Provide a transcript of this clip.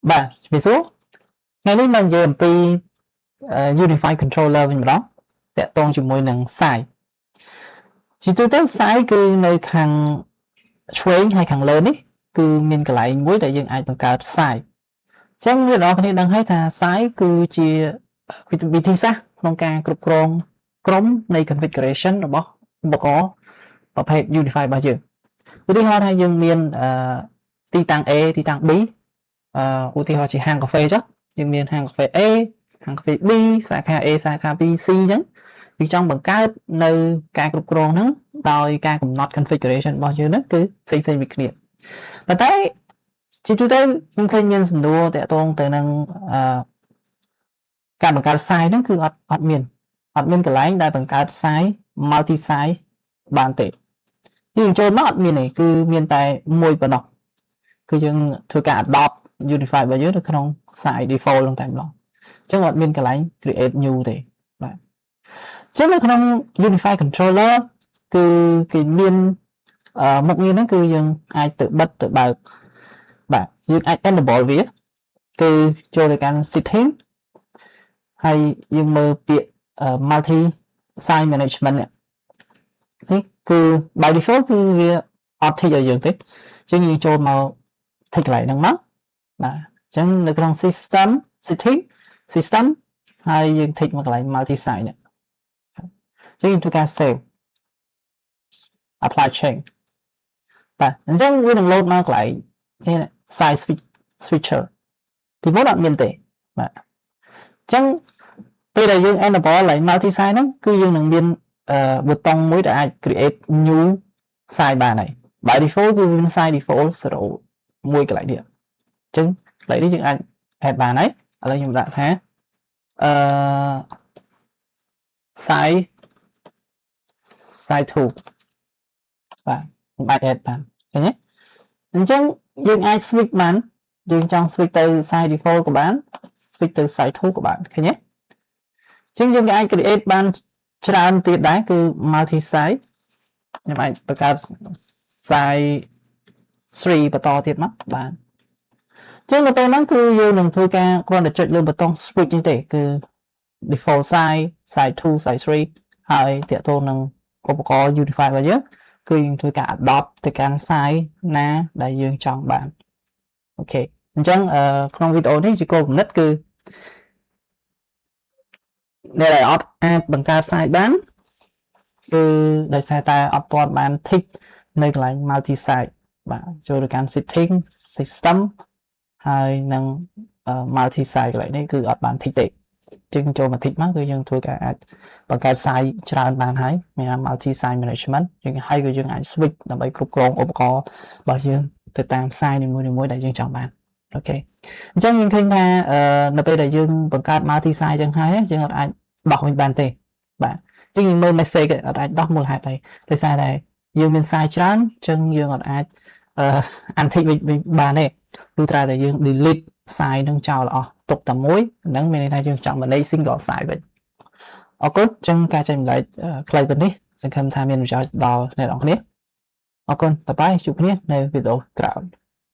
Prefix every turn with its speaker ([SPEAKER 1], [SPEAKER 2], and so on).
[SPEAKER 1] បាទជំរាបសួរថ្ងៃនេះមកនិយាយអំពី Unified Controller វិញម្ដងតាក់ទងជាមួយនឹង site ជាទូទៅ site គឺនៅខាងឆ្វេងហើយខាងលើនេះគឺមានកន្លែងមួយដែលយើងអាចបង្កើត site អញ្ចឹងអ្នកនរគ្នាដឹងហើយថា site គឺជាវិធីសាស្ត្រក្នុងការគ្រប់គ្រងក្រុមនៃ configuration របស់ឧបករណ៍ប្រភេទ Unified របស់យើងឧទាហរណ៍ថាយើងមានទីតាំង A ទីតាំង B ឧទាហរណ៍ជាហាងកាហ្វេចុះយើងមានហាងកាហ្វេ A ហាងកាហ្វេ B សាខា A សាខា B C អញ្ចឹងយើងចង់បង្កើតនៅការគ្រប់គ្រងហ្នឹងដោយការកំណត់ configuration របស់យើងហ្នឹងគឺផ្សេងៗពីគ្នាប៉ុន្តែជាទូទៅខ្ញុំឃើញមានសំណួរតាក់ទងទៅនឹងការបង្កើត site ហ្នឹងគឺអត់មានកន្លែងដែលបង្កើត site multi site បានទេយើងចូលមកអត់មានទេគឺមានតែមួយប៉ុណ្ណោះគឺយើងធ្វើការ adopt Unified របស់យើងនៅក្នុង site default ហ្នឹងតែម្ដងអញ្ចឹងអត់មានកន្លែង create new ទេបាទអញ្ចឹងនៅក្នុង Unified Controller គឺគេមានមុខងារហ្នឹងគឺយើងអាចទៅបិទទៅបើកបាទយើងអាច enable វាគឺចូលទៅកាន់ setting ហើយយើងមើលពាក្យ multi site management នេះគឺ by default គឺវាអត់ tick ឲ្យយើងទេអញ្ចឹងយើងចូលមក tick កន្លែងហ្នឹងមកបាទអញ្ចឹងនៅក្នុង system ហើយយើង tick មកកន្លែង multi site នេះអញ្ចឹងយើងធ្វើការ save apply change បាទអញ្ចឹងវានឹង load មកកន្លែង site switcher ពីមុនអត់មានទេបាទអញ្ចឹងពេលដែលយើង enable កន្លែង multi site ហ្នឹងគឺយើងនឹងមានប៊ូតុងមួយដែលអាច create new site បានហើយ by default គឺមាន site default 0 មួយកន្លែងនេះអញ្ចឹងកន្លែងនេះយើងអាច add បានហើយឥឡូវខ្ញុំដាក់ថាsite 2បាទខ្ញុំអាច add បានឃើញទេអញ្ចឹងយើងអាច switch បានយើងចង់ switch ទៅ site default ក៏បាន switch ទៅ site 2ក៏បានឃើញទេអញ្ចឹងយើងអាច create បានច្រើនទៀតដែរគឺ multi site ខ្ញុំអាចបង្កើត site 3បន្តទៀតមកបានអញ្ចឹងនៅពេលហ្នឹងគឺយើងនឹងធ្វើការគ្រាន់តែចុចលើប៊ូតុង switch នេះទេគឺ default site 2 site 3ហើយតាក់ទងនឹងឧបករណ៍ Unified របស់យើងគឺយើងធ្វើការ adopt ទៅកាន់ site ណាដែលយើងចង់បានអូខេអញ្ចឹងក្នុងវីដេអូនេះជាគោលគំនិតគឺអ្នកដែលអត់អាចបង្កើត site បានគឺដោយសារតែអត់ទាន់បាន tick នៅកន្លែង multi site បាទចូលទៅកាន់ setting system ហើយនឹង multi site កន្លែងនេះគឺអត់បាន tick ទេចឹងចូលមក tick មកគឺយើងធ្វើការអាចបង្កើត site ច្រើនបានហើយមាន multi site management យើងហើយក៏យើងអាច switch ដើម្បីគ្រប់គ្រងឧបករណ៍របស់យើងទៅតាម site នីមួយៗដែលយើងចង់បានអូខេអញ្ចឹងយើងឃើញថានៅពេលដែលយើងបង្កើត multi site ចឹងហើយយើងអត់អាចដោះវិញបានទេបាទអញ្ចឹងយើងមើល message អត់អាចដោះមូលហេតុអីដោយសារតែយើងមាន site ច្រើនអញ្ចឹងយើងអត់អាចuntick វិញបានទេព្រោះត្រូវតែយើង delete site នឹងចោលអស់ទុកតែមួយហ្នឹងមានន័យថាយើងចង់ manage single site វិញអរគុណអញ្ចឹងការចែករំលែកខ្លីប៉ុណ្នេះសង្ឃឹមថាមានប្រយោជន៍ដល់អ្នកនរគ្នាអរគុណបាយបាយជួបគ្នានៅវីដេអូក្រោយ